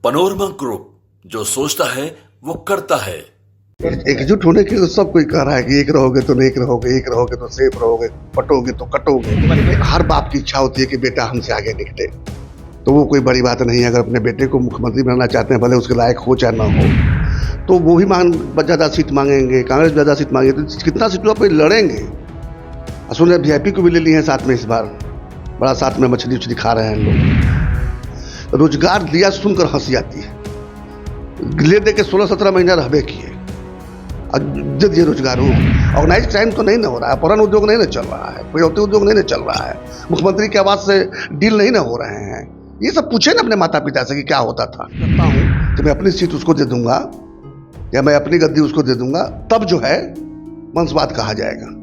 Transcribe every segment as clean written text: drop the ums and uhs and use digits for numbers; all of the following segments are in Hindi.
पनोरमा ग्रुप, जो सोचता है वो करता है। एकजुट होने के लिए सब कोई कह रहा है कि एक रहोगे तो नेक रहोगे, एक रहोगे तो सेफ रहोगे, पटोगे तो कटोगे। हर बाप की इच्छा होती है कि बेटा हमसे आगे निकले, तो वो कोई बड़ी बात नहीं है। अगर अपने बेटे को मुख्यमंत्री बनाना चाहते हैं, भले उसके लायक हो चाहे ना हो, तो वो भी ज़्यादा सीट मांगेंगे, कांग्रेस ज़्यादा सीट मांगेगी, तो कितना सीटों पर लड़ेंगे। सुन VIP को भी ले लिए हैं साथ में, इस बार बड़ा साथ में मछली उछली खा रहे हैं लोग। रोजगार दिया सुनकर हंसी आती है, ले दे के 16-17 महीना रहबे किए, दे दिए रोजगार हो। ऑर्गेनाइज क्राइम तो नहीं ना हो रहा है, अपहरण उद्योग नहीं ना चल रहा है, कोई उद्योग नहीं ना चल रहा है, मुख्यमंत्री के आवाज से डील नहीं ना हो रहे हैं। ये सब पूछे ना अपने माता पिता से कि क्या होता था। करता हूँ कि मैं अपनी सीट उसको दे दूंगा या मैं अपनी गद्दी उसको दे दूंगा, तब जो है वंशवाद कहा जाएगा।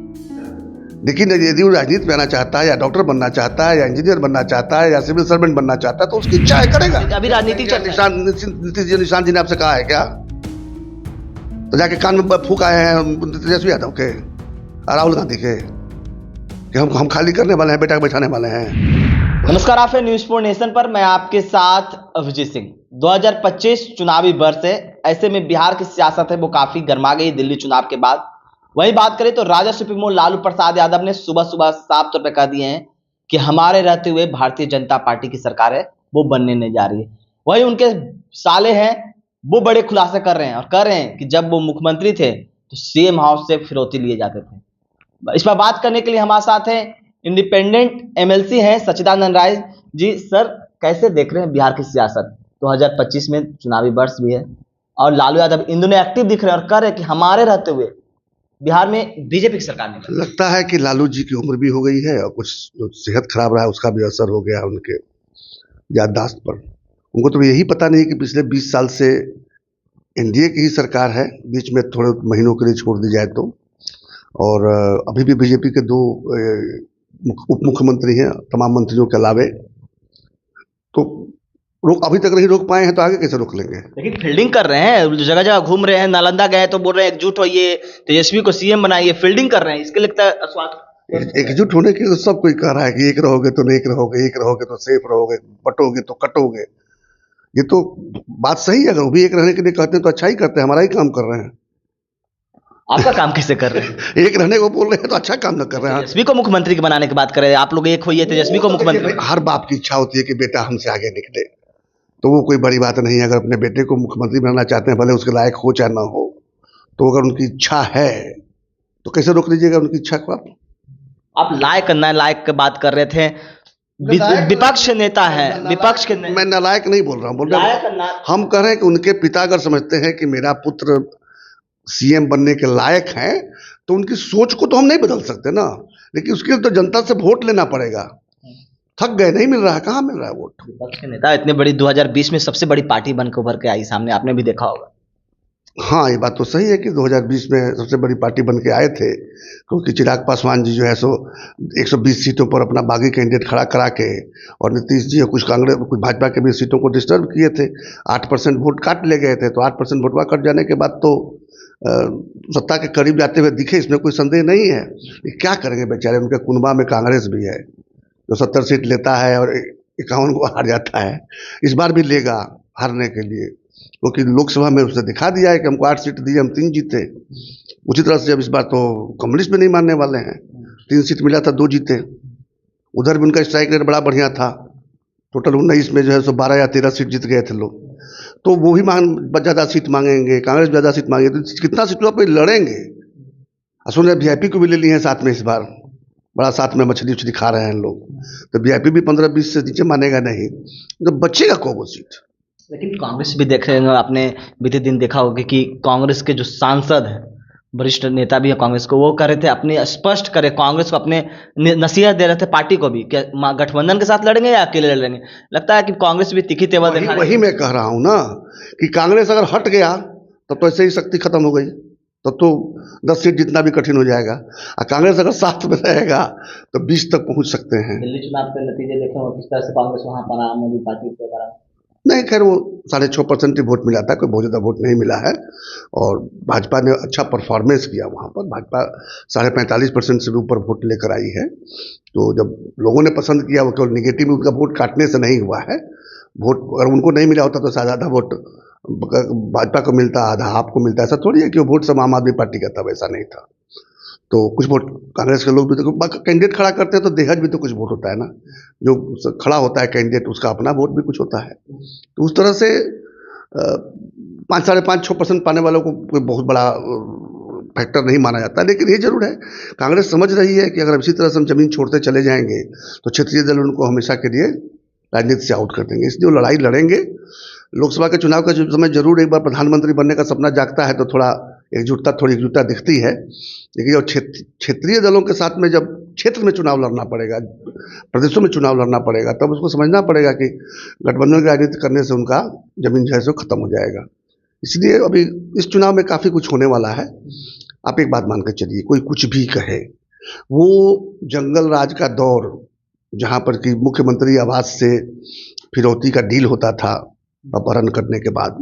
लेकिन यदि वो राजनीति में आना चाहता है, या डॉक्टर बनना चाहता है, या इंजीनियर बनना चाहता है, या सिविल सर्वेंट बनना चाहता है, तो उसकी इच्छा है, करेगा। अभी राजनीति निशान जी ने आपसे कहा है क्या? तो जाके कान में फूक आए हैं तेजस्वी यादव के, राहुल गांधी के, कि हम खाली करने वाले हैं, बेटा को बैठाने वाले हैं। नमस्कार, आप हैं न्यूज़ 4 नेशन पर। मैं आपके साथ अभिजीत सिंह। 2025 चुनावी वर्ष है, ऐसे में बिहार की सियासत है वो काफी गर्मा गई दिल्ली चुनाव के बाद। वही बात करें तो राजद सुप्रीमो लालू प्रसाद यादव ने सुबह सुबह साफ तौर पर कह दिए हैं कि हमारे रहते हुए भारतीय जनता पार्टी की सरकार है वो बनने नहीं जा रही है। वही उनके साले हैं वो बड़े खुलासे कर रहे हैं और कह रहे हैं कि जब वो मुख्यमंत्री थे तो CM हाउस से फिरौती लिए जाते थे। इस पर बात करने के लिए हमारे साथ हैं इंडिपेंडेंट MLC हैं सच्चिदानंद राय जी। सर, कैसे देख रहे हैं बिहार की सियासत? 2025 में चुनावी वर्ष भी है और लालू यादव इन दोनों एक्टिव दिख रहे हैं और कह रहे हैं कि हमारे रहते हुए बिहार में बीजेपी की सरकार नहीं। लगता है कि लालू जी की उम्र भी हो गई है और कुछ सेहत खराब रहा है, उसका भी असर हो गया उनके याददाश्त पर। उनको तो यही पता नहीं कि पिछले 20 साल से NDA की ही सरकार है, बीच में थोड़े महीनों के लिए छोड़ दी जाए तो, और अभी भी बीजेपी के 2 उप मुख्यमंत्री हैं तमाम मंत्रियों के अलावे। तो अभी तक नहीं रोक पाए हैं, तो आगे कैसे रोक लेंगे? लेकिन फील्डिंग कर रहे हैं, जगह जगह घूम रहे हैं। नालंदा गए तो बोल रहे हैं एकजुट होइए, तेजस्वी को CM बनाइए। फील्डिंग कर रहे हैं, इसके लगता है एकजुट होने के लिए तो सब कोई कह रहा है कि एक रहोगे तो नेक रहोगे, एक रहोगे तो सेफ रहोगे, पटोगे तो कटोगे। ये तो बात सही है, अगर वो भी एक रहने के लिए कहते हैं तो अच्छा ही करते हैं, हमारा ही काम कर रहे हैं। आपका काम कैसे कर रहे हैं? एक रहने को बोल रहे हैं तो अच्छा काम न कर रहे हैं। तेजस्वी को मुख्यमंत्री के बनाने की बात कर रहे हैं आप लोग, एक होइए तेजस्वी को मुख्यमंत्री। हर बाप की इच्छा होती है कि बेटा हमसे आगे निकले, तो वो कोई बड़ी बात नहीं है। अगर अपने बेटे को मुख्यमंत्री बनाना चाहते हैं, भले उसके लायक हो चाहे ना हो, तो अगर उनकी इच्छा है तो कैसे रोक लीजिएगा उनकी इच्छा को? आप लायक नालायक की बात कर रहे थे, विपक्ष नेता है, विपक्ष के मैं नालायक नहीं बोल रहा हूँ, बोल रहा हूँ हम कह रहे हैं कि उनके पिता अगर समझते हैं कि मेरा पुत्र CM बनने के लायक हैं, तो उनकी सोच को तो हम नहीं बदल सकते ना, लेकिन उसके लिए तो जनता से वोट लेना पड़ेगा। थक गए, नहीं मिल रहा है, कहाँ मिल रहा है वोट? विपक्ष के नेता इतने बड़ी 2020 में सबसे बड़ी पार्टी बनकर उभर के आई सामने, आपने भी देखा होगा। हाँ, ये बात तो सही है कि 2020 में सबसे बड़ी पार्टी बन के आए थे, क्योंकि चिराग पासवान जी जो है सो 120 सीटों पर अपना बागी कैंडिडेट खड़ा करा के, और नीतीश जी और कुछ कांग्रेस कुछ भाजपा के भी सीटों को डिस्टर्ब किए थे। 8% वोट काट ले गए थे, तो 8% वोटवा कट जाने के बाद तो सत्ता के करीब जाते हुए दिखे, इसमें कोई संदेह नहीं है। ये क्या करेंगे बेचारे, उनके कुनबा में कांग्रेस भी है जो 70 सीट लेता है और 51 को हार जाता है। इस बार भी लेगा हारने के लिए, क्योंकि लोकसभा में उसने दिखा दिया है कि हमको 8 सीट दी, हम 3 जीते। उसी तरह से अब इस बार तो कम्युनिस्ट भी नहीं मानने वाले हैं। 3 सीट मिला था, 2 जीते। उधर भी उनका स्ट्राइक रेट बड़ा बढ़िया था, टोटल 19 में जो है सो 12 या 13 सीट जीत गए थे लोग। तो वो भी ज़्यादा सीट मांगेंगे, कांग्रेस ज़्यादा सीट मांगेगी, तो कितना सीटों पर लड़ेंगे। सुन VIP को भी ले लिए हैं साथ में, इस बार बड़ा साथ में मछली उछली खा रहे हैं लोग। तो VIP भी 15-20 से नीचे मानेगा नहीं, तो बचेगा को वो सीट। लेकिन कांग्रेस भी देख रहे हैं, आपने बीते दिन देखा होगा कि कांग्रेस के जो सांसद हैं, वरिष्ठ नेता भी है कांग्रेस को, वो कह रहे थे अपने स्पष्ट करे, कांग्रेस को अपने नसीहत दे रहे थे पार्टी को भी, क्या गठबंधन के साथ लड़ेंगे या अकेले लड़ेंगे। देखता है कि कांग्रेस भी तीखी तेवर देखा। वही मैं कह रहा हूँ ना कि कांग्रेस अगर हट गया तब तो ऐसे ही शक्ति खत्म हो गई, तब तो 10 सीट जितना भी कठिन हो जाएगा। और कांग्रेस अगर साथ में रहेगा तो 20 तक पहुंच सकते हैं। दिल्ली चुनाव के नतीजे देखें किस तरह से कांग्रेस वहां पर आम आदमी पार्टी के कारण नहीं, खैर वो 6.5% ही वोट मिला था, कोई बहुत ज़्यादा वोट नहीं मिला है। और भाजपा ने अच्छा परफॉर्मेंस किया वहाँ पर, भाजपा 45.5% से भी ऊपर वोट लेकर आई है। तो जब लोगों ने पसंद किया, वो केवल निगेटिव में उनका वोट काटने से नहीं हुआ है, वोट अगर उनको नहीं मिला होता तो शायद आधा वोट भाजपा को मिलता, आधा आपको मिलता। ऐसा थोड़ी है कि वो वोट सब आम आदमी पार्टी का था, वैसा नहीं था। तो कुछ वोट कांग्रेस के लोग भी तो कैंडिडेट खड़ा करते हैं तो देहज भी तो कुछ वोट होता है ना, जो खड़ा होता है कैंडिडेट उसका अपना वोट भी कुछ होता है। तो उस तरह से 5-5.5-6% पाने वालों को कोई बहुत बड़ा फैक्टर नहीं माना जाता। लेकिन ये जरूर है, कांग्रेस समझ रही है कि अगर इसी तरह से हम जमीन छोड़ते चले जाएंगे तो क्षेत्रीय दल उनको हमेशा के लिए राजनीति से आउट कर देंगे, इसलिए वो लड़ाई लड़ेंगे। लोकसभा के चुनाव का जो समय जरूर एक बार प्रधानमंत्री बनने का सपना जागता है तो थोड़ी एकजुटता दिखती है। लेकिन जब क्षेत्रीय दलों के साथ में जब क्षेत्र में चुनाव लड़ना पड़ेगा, प्रदेशों में चुनाव लड़ना पड़ेगा, तब उसको समझना पड़ेगा कि गठबंधन की राजनीति करने से उनका जमीन जो है सो खत्म हो जाएगा। इसलिए अभी इस चुनाव में काफ़ी कुछ होने वाला है। आप एक बात मान कर चलिए, कोई कुछ भी कहे, वो जंगल राज का दौर जहाँ पर कि मुख्यमंत्री आवास से फिरौती का डील होता था अपहरण करने के बाद,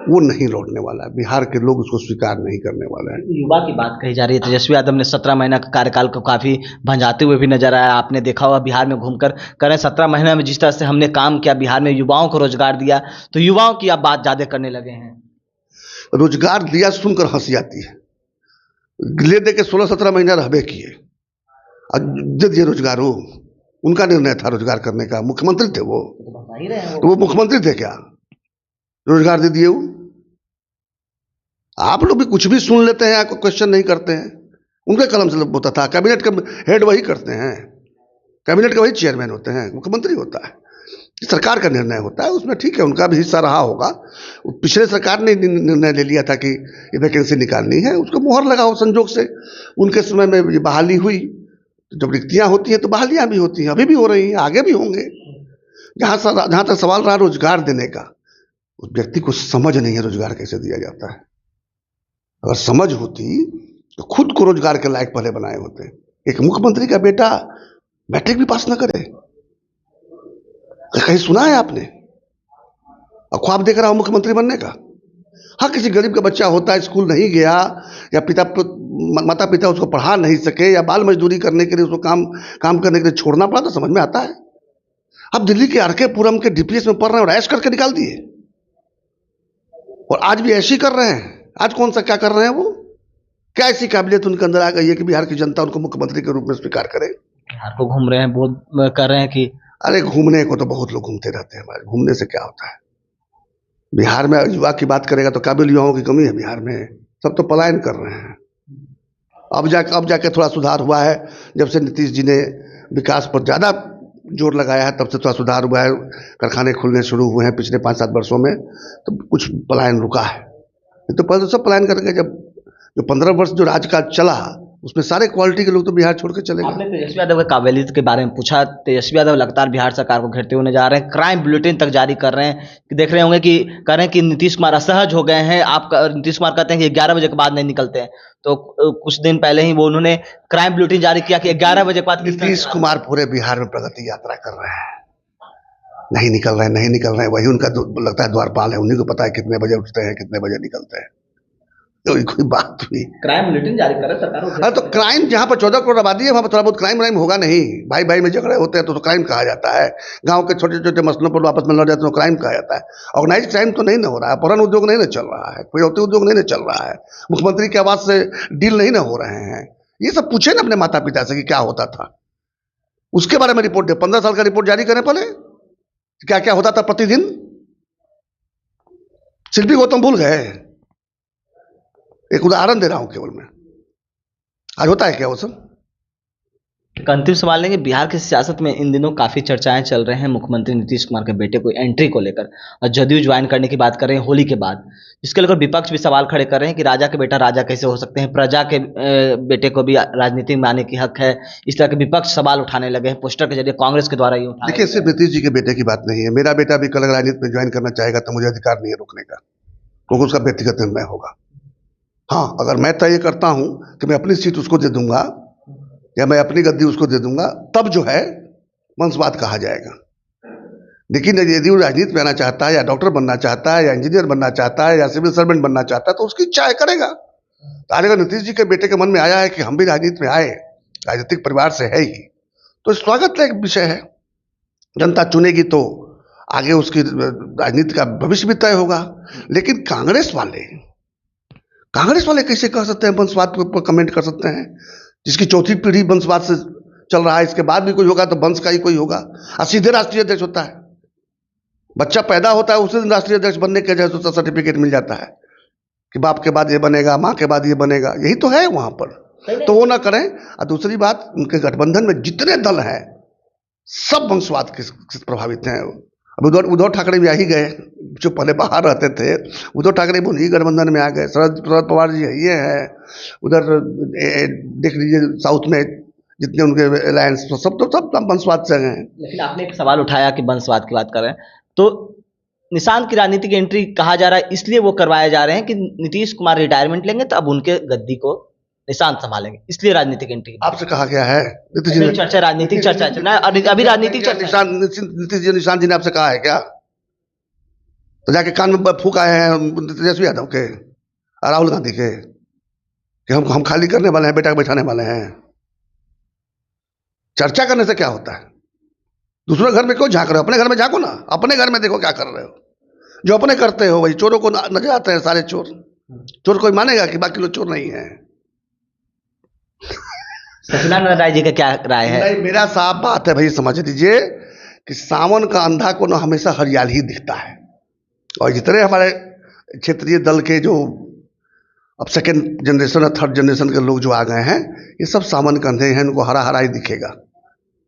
वो नहीं लौटने वाला है। बिहार के लोग उसको स्वीकार नहीं करने वाले हैं। युवा की बात कही जा रही है। तेजस्वी यादव ने 17 महीना का कार्यकाल को काफी भंजाते हुए भी नजर आया। आपने देखा होगा बिहार में घूमकर करें 17 महीने में जिस तरह से हमने काम किया, बिहार में युवाओं को रोजगार दिया, तो युवाओं की आप बात ज्यादा करने लगे हैं। रोजगार दिया सुनकर हंसी आती है। ले दे के 16-17 महीना रहबे किए और दे दिए रोजगार। हो उनका निर्णय था रोजगार करने का, मुख्यमंत्री थे वो, तो वो मुख्यमंत्री थे क्या, रोजगार दे दिए वो? आप लोग भी कुछ भी सुन लेते हैं, आपको क्वेश्चन नहीं करते हैं। उनके कलम से होता था, कैबिनेट का हेड वही करते हैं, कैबिनेट का वही चेयरमैन होते हैं, मुख्यमंत्री होता है, सरकार का निर्णय होता है। उसमें ठीक है, उनका भी हिस्सा रहा होगा। पिछले सरकार ने निर्णय ले लिया था कि ये वैकेंसी निकालनी है, उसको मोहर लगाओ। संजोग से उनके समय में ये बहाली हुई, जब रिक्तियां होती हैं तो बहालियां भी होती हैं, अभी भी हो रही हैं, आगे भी होंगे। जहाँ तक सवाल रहा रोजगार देने का, उस व्यक्ति को समझ नहीं है रोजगार कैसे दिया जाता है। अगर समझ होती तो खुद को रोजगार के लायक पहले बनाए होते। एक मुख्यमंत्री का बेटा मैट्रिक भी पास न करे, कहीं सुना है आपने? और ख्वाब देख रहा हो मुख्यमंत्री बनने का। हाँ, किसी गरीब का बच्चा होता है, स्कूल नहीं गया, या माता पिता उसको पढ़ा नहीं सके, या बाल मजदूरी करने के लिए उसको काम करने के लिए छोड़ना पड़ा, तो समझ में आता है। अब दिल्ली के आर के पुरम के डीपीएस में पढ़ रहे हैं और ऐश करके निकाल दिए, और आज भी ऐसे ही कर रहे हैं। आज कौन सा क्या कर रहे हैं वो? क्या ऐसी काबिलियत उनके अंदर आ गई है कि बिहार की जनता उनको मुख्यमंत्री के रूप में स्वीकार करे? बिहार को घूम रहे हैं, बहुत कर रहे हैं कि अरे घूमने को तो बहुत लोग घूमते रहते हैं, हमारे घूमने से क्या होता है? बिहार में युवा की बात करेगा तो काबिल युवाओं की कमी है बिहार में, सब तो पलायन कर रहे हैं। अब जाके थोड़ा सुधार हुआ है, जब से नीतीश जी ने विकास पर ज़्यादा जोर लगाया है, तब से थोड़ा सुधार हुआ है। कारखाने खुलने शुरू हुए हैं पिछले 5-7 वर्षों में, तो कुछ पलायन रुका है। तो पहले तो सब पलायन करके, जब जो 15 वर्ष जो राजकाज चला, उसमें सारे क्वालिटी के लोग तो बिहार छोड़ के चले गए। आपने तेजस्वी यादव के काबिलियत के बारे में पूछा। तेजस्वी यादव लगातार बिहार सरकार को घेरते हुए नजर आ रहे हैं, क्राइम बुलेटिन तक जारी कर रहे हैं। देख रहे होंगे कि कह रहे हैं कि नीतीश कुमार असहज हो गए हैं। नीतीश कुमार कहते हैं कि 11 बजे के बाद नहीं निकलते हैं। तो कुछ दिन पहले ही वो उन्होंने क्राइम बुलेटिन जारी किया कि 11 बजे के बाद नीतीश कुमार पूरे बिहार में प्रगति यात्रा कर रहे हैं, नहीं निकल रहे हैं। वही उनका लगता है द्वारपाल है, उन्हीं को पता है कितने बजे उठते हैं, कितने बजे निकलते हैं। तो कोई बात हुई? क्राइम बुलेटिन जारी कर रहे सरकार। हाँ, तो क्राइम जहाँ पर 14 करोड़ आबादी है, वहाँ पर थोड़ा बहुत क्राइम होगा नहीं। भाई भाई में झगड़े होते हैं तो क्राइम कहा जाता है। गांव के छोटे छोटे मसलों पर आपस में लड़ जाते हैं तो क्राइम कहा जाता है। ऑर्गेनाइज क्राइम तो नहीं ना हो रहा है, अपहरण उद्योग नहीं ना चल रहा है, फिरौती उद्योग नहीं ना चल रहा है, मुख्यमंत्री के आवास से डील नहीं ना हो रहे हैं। ये सब पूछे ना अपने माता पिता से कि क्या होता था, उसके बारे में रिपोर्ट दे। 15 साल का रिपोर्ट जारी करें पहले, क्या क्या होता था प्रतिदिन। शिल्पी गौतम भूल गए? एक उदाहरण दे रहा हूं केवल मैं, आज होता है क्या वो सब? एक अंतिम सवाल लेंगे। बिहार की सियासत में इन दिनों काफी चर्चाएं चल रहे हैं मुख्यमंत्री नीतीश कुमार के बेटे को एंट्री को लेकर, और जदयू ज्वाइन करने की बात कर रहे हैं होली के बाद, जिसके लेकर विपक्ष भी सवाल खड़े कर रहे हैं कि राजा के बेटा राजा कैसे हो सकते हैं, प्रजा के बेटे को भी राजनीति में आने की हक है। इस तरह के विपक्ष सवाल उठाने लगे हैं, पोस्टर के जरिए कांग्रेस के द्वारा ही उठाया। देखिए, सिर्फ नीतीश जी के बेटे की बात नहीं है। मेरा बेटा भी कल राजनीति में ज्वाइन करना चाहेगा तो मुझे अधिकार नहीं है रोकने का, क्योंकि उसका व्यक्तिगत निर्णय होगा। हाँ, अगर मैं तय करता हूं कि मैं अपनी सीट उसको दे दूंगा या मैं अपनी गद्दी उसको दे दूंगा, तब जो है वंशवाद कहा जाएगा। लेकिन यदि वो राजनीति में आना चाहता है, या डॉक्टर बनना चाहता है, या इंजीनियर बनना चाहता है, या सिविल सर्वेंट बनना चाहता है, तो उसकी इच्छा है, करेगा। तो अगर नीतीश जी के बेटे के मन में आया है कि हम भी राजनीति में आए, राजनीतिक परिवार से है ही, तो स्वागत का एक विषय है। जनता चुनेगी तो आगे उसकी राजनीति का भविष्य भी तय होगा। लेकिन कांग्रेस वाले कैसे कह सकते हैं, वंशवाद के ऊपर कमेंट कर सकते हैं, जिसकी चौथी पीढ़ी वंशवाद से चल रहा है, इसके बाद भी कोई होगा तो वंश का ही कोई होगा, और सीधे राष्ट्रीय अध्यक्ष होता है। बच्चा पैदा होता है उसी दिन राष्ट्रीय अध्यक्ष बनने के जैसे उसका सर्टिफिकेट मिल जाता है कि बाप के बाद ये बनेगा, माँ के बाद ये बनेगा, यही तो है वहां पर। तो वो ना करें। और दूसरी बात, उनके गठबंधन में जितने दल हैं सब वंशवाद के से प्रभावित हैं। अब उद्धव ठाकरे भी आ ही गए, जो पहले बाहर रहते थे, उद्धव ठाकरे भी उन्हीं गठबंधन में आ गए। शरद पवार जी ये हैं, उधर देख लीजिए साउथ में जितने उनके अलायंस सब वंशवाद से हैं। लेकिन आपने एक सवाल उठाया कि वंशवाद की बात कर रहे हैं, तो निशांत की राजनीतिक एंट्री कहा जा रहा है इसलिए वो करवाए जा रहे हैं कि नीतीश कुमार रिटायरमेंट लेंगे तो अब उनके गद्दी को निशांत संभालेंगे, इसलिए राजनीतिक एंट्री। आपसे कहा गया है नीतीश जी ने, चर्चा राजनीतिक चर्चा चल रहा है, अभी राजनीतिक चर्चा। निशांत जी ने आपसे कहा है क्या? तो जाके कान में फूक आए हैं तेजस्वी यादव के और राहुल गांधी के कि हम खाली करने वाले हैं, बेटा को बैठाने वाले हैं। चर्चा करने से क्या होता है? दूसरे घर में क्यों झांक रहे हो? अपने घर में झांको ना, अपने घर में देखो क्या कर रहे हो। जो अपने करते हो वही चोरों को नजर आते हैं सारे चोर। चोर कोई मानेगा कि बाकी लोग चोर नहीं है? सचिदानंद राय जी का क्या राय है? नहीं, मेरा साफ बात है भाई, समझ लीजिए कि सावन का अंधा को ना हमेशा हरियाली ही दिखता है। और जितने हमारे क्षेत्रीय दल के जो अब सेकेंड जनरेशन और थर्ड जनरेशन के लोग जो आ गए हैं, ये सब सावन के अंधे हैं, उनको हरा हरा ही दिखेगा।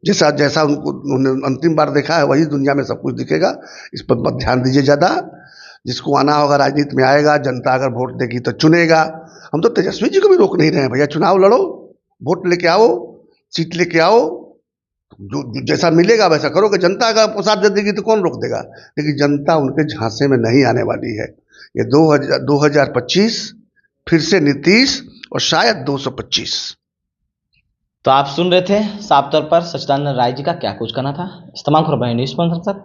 जैसा उनको उन्होंने अंतिम बार देखा है वही दुनिया में सब कुछ दिखेगा। इस पर मत ध्यान दीजिए ज़्यादा। जिसको आना होगा राजनीति में आएगा, जनता अगर वोट देगी तो चुनेगा। हम तो तेजस्वी जी को भी रोक नहीं रहे हैं, भैया चुनाव लड़ो, वोट लेके आओ, सीट लेके आओ, जो जैसा मिलेगा वैसा करोगे। जनता अगर आपको साथ दे देगी तो कौन रोक देगा? लेकिन जनता उनके झांसे में नहीं आने वाली है। ये 2025 फिर से नीतीश और शायद 225। तो आप सुन रहे थे साफ तौर पर सचिदानंद राय जी का क्या कुछ कहना था। इस तमाम खबरें न्यूज़ 15 तक।